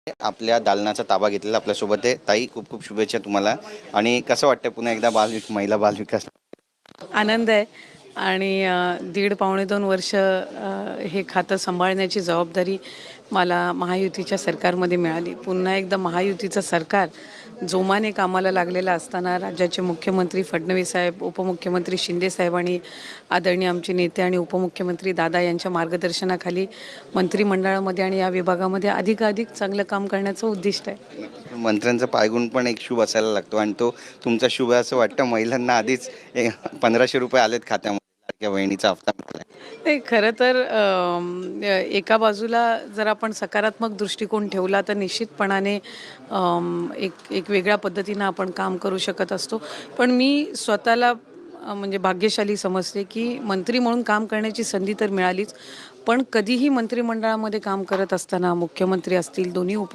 आपल्या दालनाचा ताबा घेतलेला आपल्यासोबत आहे. ताई, खूप खूप शुभेच्छा तुम्हाला. आणि कसं वाटतं पुन्हा एकदा महिला बालविकास? आनंद आहे आणि दीड पावणे 2 वर्ष हे खातं सांभाळण्याची जबाबदारी मला महायुतीच्या सरकारमध्ये मिळाली. पुन्हा एकदा महायुतीचं सरकार जोमाने कामाला लागलेलं असताना राज्याचे मुख्यमंत्री फडणवीस साहेब, उपमुख्यमंत्री शिंदे साहेब आणि आदरणीय आमचे नेते आणि उपमुख्यमंत्री दादा यांच्या मार्गदर्शनाखाली मंत्रिमंडळामध्ये आणि या विभागामध्ये अधिकाधिक चांगलं काम करण्याचं उद्दिष्ट आहे. मंत्र्यांचा पायगुण पण एक शुभ असायला लागतो आणि तो तुमचा शुभ आहे असं वाटतं. महिलांना आधीच 1500 रुपये आलेत खात्यामध्ये, लाडक्या बहिणीचा हप्ता मिळालाय. नाही, खरं तर एका बाजूला जर आपण सकारात्मक दृष्टिकोन ठेवला तर निश्चितपणाने एक एक वेगळ्या पद्धतीनं आपण काम करू शकत असतो. पण मी स्वतःला म्हणजे भाग्यशाली समजते की मंत्री म्हणून काम करण्याची संधी तर मिळालीच, पण कधीही मंत्रिमंडळामध्ये काम करत असताना मुख्यमंत्री असतील, दोन्ही